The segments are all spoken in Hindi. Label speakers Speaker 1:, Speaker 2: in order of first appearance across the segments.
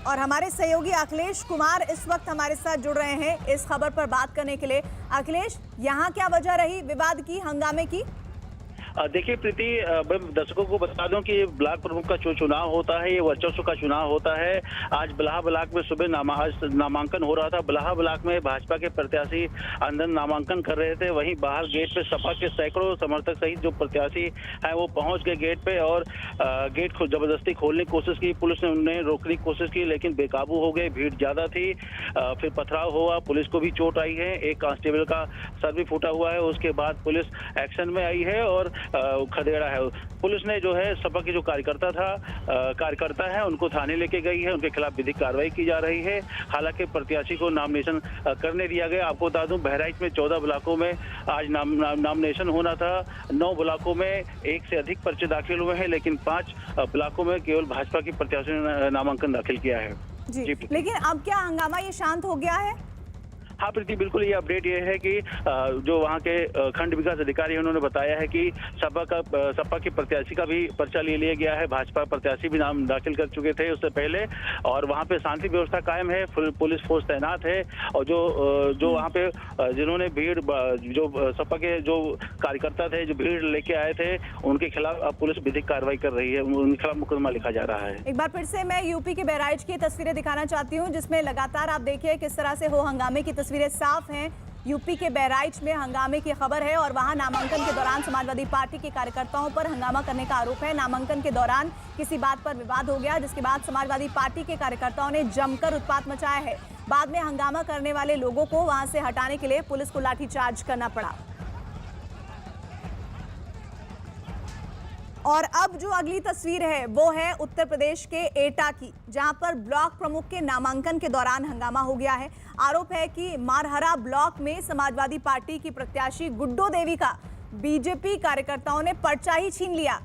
Speaker 1: और हमारे सहयोगी अखिलेश कुमार इस वक्त हमारे साथ जुड़ रहे हैं इस खबर पर बात करने के लिए। अखिलेश, यहाँ क्या वजह रही विवाद की, हंगामे की?
Speaker 2: देखिए प्रीति, दर्शकों को बता दूं कि ब्लॉक प्रमुख का जो चुनाव होता है ये वर्चस्व का चुनाव होता है। आज बल्हा ब्लॉक में सुबह नामांकन हो रहा था। बल्हा ब्लॉक में भाजपा के प्रत्याशी अंदर नामांकन कर रहे थे। वहीं बाहर गेट पे सपा के सैकड़ों समर्थक सहित जो प्रत्याशी हैं वो पहुंच गए गेट पे और गेट को जबरदस्ती खोलने की कोशिश की। पुलिस ने उन्हें रोकने की कोशिश की लेकिन बेकाबू हो गए, भीड़ ज्यादा थी। फिर पथराव हुआ, पुलिस को भी चोट आई है, एक कांस्टेबल का सर भी फूटा हुआ है। उसके बाद पुलिस एक्शन में आई है और खदेड़ा है। पुलिस ने जो है सपा के जो कार्यकर्ता है उनको थाने लेके गई है, उनके खिलाफ विधिक कार्रवाई की जा रही है। हालांकि प्रत्याशी को नामिनेशन करने दिया गया। आपको बता दूं बहराइच में 14 ब्लॉकों में आज नामिनेशन होना था। 9 ब्लॉकों में एक से अधिक पर्चे दाखिल हुए हैं लेकिन 5 ब्लॉकों में केवल भाजपा की प्रत्याशी ने नामांकन दाखिल किया है।
Speaker 1: जी, लेकिन अब क्या हंगामा ये शांत हो गया है?
Speaker 2: हाँ प्रीति, बिल्कुल ये अपडेट ये है कि जो वहाँ के खंड विकास अधिकारी हैं उन्होंने बताया है कि सपा के प्रत्याशी का भी पर्चा ले लिया गया है। भाजपा प्रत्याशी भी नाम दाखिल कर चुके थे उससे पहले और वहाँ पे शांति व्यवस्था कायम है, पुलिस फोर्स तैनात है। और जो वहाँ पे जिन्होंने भीड़, जो सपा के जो कार्यकर्ता थे जो भीड़ लेके आए थे उनके खिलाफ अब पुलिस विधिक कार्रवाई कर रही है, उनके खिलाफ मुकदमा लिखा जा रहा है।
Speaker 1: एक बार फिर से मैं यूपी के बहराइच की तस्वीरें दिखाना चाहती हूँ जिसमें लगातार आप देखिए किस तरह से हो हंगामे की तस्वीरें साफ हैं। यूपी के बहराइच में हंगामे की खबर है और वहां नामांकन के दौरान समाजवादी पार्टी के कार्यकर्ताओं पर हंगामा करने का आरोप है। नामांकन के दौरान किसी बात पर विवाद हो गया जिसके बाद समाजवादी पार्टी के कार्यकर्ताओं ने जमकर उत्पात मचाया है। बाद में हंगामा करने वाले लोगों को वहां से हटाने के लिए पुलिस को लाठीचार्ज करना पड़ा। और अब जो अगली तस्वीर है वो है उत्तर प्रदेश के एटा की, जहां पर ब्लॉक प्रमुख के नामांकन के दौरान हंगामा हो गया है। आरोप है कि मारहरा ब्लॉक में समाजवादी पार्टी की प्रत्याशी गुड्डो देवी का बीजेपी कार्यकर्ताओं ने पर्चा ही छीन लिया,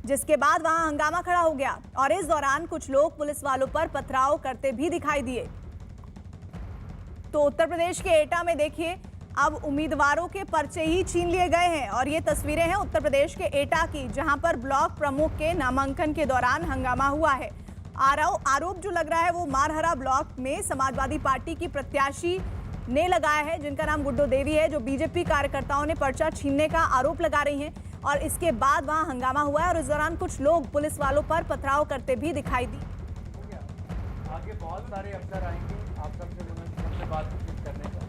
Speaker 1: जिसके बाद वहां हंगामा खड़ा हो गया और इस दौरान कुछ लोग पुलिस वालों पर पथराव करते भी दिखाई दिए। तो उत्तर प्रदेश के एटा में देखिए अब उम्मीदवारों के पर्चे ही छीन लिए गए हैं और ये तस्वीरें हैं उत्तर प्रदेश के एटा की, जहां पर ब्लॉक प्रमुख के नामांकन के दौरान हंगामा हुआ है। आरोप जो लग रहा है वो मारहरा ब्लॉक में समाजवादी पार्टी की प्रत्याशी ने लगाया है जिनका नाम गुड्डो देवी है, जो बीजेपी कार्यकर्ताओं ने पर्चा छीनने का आरोप लगा रही हैं और इसके बाद वहां हंगामा हुआ है और इस दौरान कुछ लोग पुलिस वालों पर पथराव करते भी दिखाई दी।
Speaker 3: आगे बहुत सारे अफसर आएंगे, आप सबसे बातचीत करने का।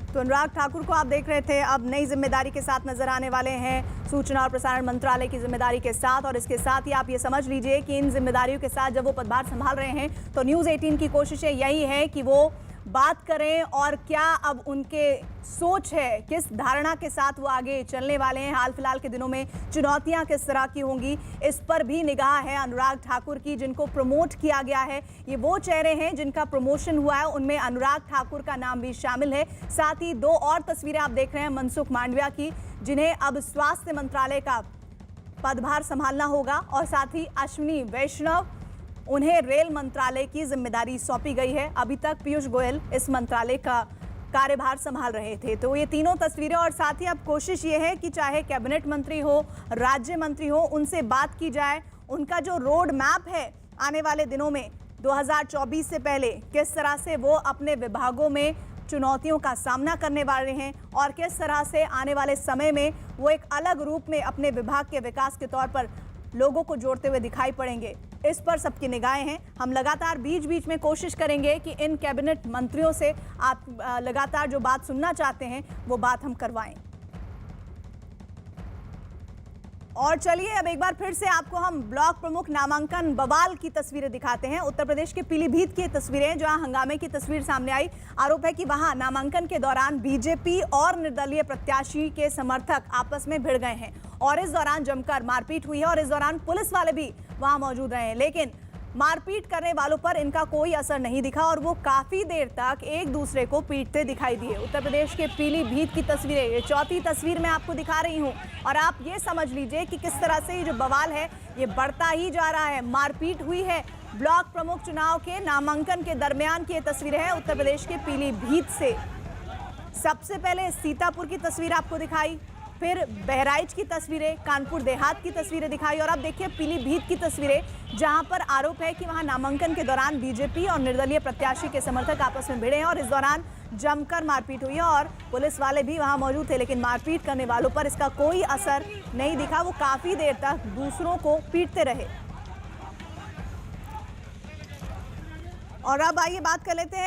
Speaker 1: तो अनुराग ठाकुर को आप देख रहे थे, अब नई जिम्मेदारी के साथ नजर आने वाले हैं सूचना और प्रसारण मंत्रालय की जिम्मेदारी के साथ। और इसके साथ ही आप ये समझ लीजिए कि इन जिम्मेदारियों के साथ जब वो पदभार संभाल रहे हैं तो न्यूज़ 18 की कोशिशें यही है कि वो बात करें और क्या अब उनके सोच है, किस धारणा के साथ वो आगे चलने वाले हैं। हाल फिलहाल के दिनों में चुनौतियां किस तरह की होंगी इस पर भी निगाह है अनुराग ठाकुर की। जिनको प्रमोट किया गया है ये वो चेहरे हैं जिनका प्रमोशन हुआ है, उनमें अनुराग ठाकुर का नाम भी शामिल है। साथ ही 2 और तस्वीरें आप देख रहे हैं मनसुख मांडविया की, जिन्हें अब स्वास्थ्य मंत्रालय का पदभार संभालना होगा और साथ ही अश्विनी वैष्णव, उन्हें रेल मंत्रालय की जिम्मेदारी सौंपी गई है। अभी तक पीयूष गोयल इस मंत्रालय का कार्यभार संभाल रहे थे। तो ये तीनों तस्वीरें और साथ ही अब कोशिश ये है कि चाहे कैबिनेट मंत्री हो, राज्य मंत्री हो, उनसे बात की जाए। उनका जो रोड मैप है आने वाले दिनों में 2024 से पहले किस तरह से वो अपने विभागों में चुनौतियों का सामना करने वाले हैं और किस तरह से आने वाले समय में वो एक अलग रूप में अपने विभाग के विकास के तौर पर लोगों को जोड़ते हुए दिखाई पड़ेंगे, इस पर सबकी निगाहें हैं। हम लगातार बीच बीच में कोशिश करेंगे कि इन कैबिनेट मंत्रियों से आप लगातार जो बात सुनना चाहते हैं वो बात हम करवाएं। और चलिए अब एक बार फिर से आपको हम ब्लॉक प्रमुख नामांकन बवाल की तस्वीरें दिखाते हैं। उत्तर प्रदेश के पीलीभीत की तस्वीरें जहां हंगामे की तस्वीर सामने आई। आरोप है कि वहां नामांकन के दौरान बीजेपी और निर्दलीय प्रत्याशी के समर्थक आपस में भिड़ गए हैं और इस दौरान जमकर मारपीट हुई है और इस दौरान पुलिस वाले भी वहां मौजूद रहे हैं, लेकिन मारपीट करने वालों पर इनका कोई असर नहीं दिखा और वो काफी देर तक एक दूसरे को पीटते दिखाई दिए। उत्तर प्रदेश के पीलीभीत की तस्वीरें, ये चौथी तस्वीर मैं आपको दिखा रही हूं और आप ये समझ लीजिए कि किस तरह से ये जो बवाल है ये बढ़ता ही जा रहा है। मारपीट हुई है ब्लॉक प्रमुख चुनाव के नामांकन के दरमियान की ये तस्वीरें हैं उत्तर प्रदेश के पीलीभीत से। सबसे पहले सीतापुर की तस्वीर आपको दिखाई, फिर बहराइच की तस्वीरें, कानपुर देहात की तस्वीरें दिखाई और अब देखिए पीलीभीत की तस्वीरें, जहां पर आरोप है कि वहां नामांकन के दौरान बीजेपी और निर्दलीय प्रत्याशी के समर्थक आपस में भिड़े हैं और इस दौरान जमकर मारपीट हुई है और पुलिस वाले भी वहां मौजूद थे, लेकिन मारपीट करने वालों पर इसका कोई असर नहीं दिखा। वो काफी देर तक दूसरों को पीटते रहे। और अब आइए बात कर लेते हैं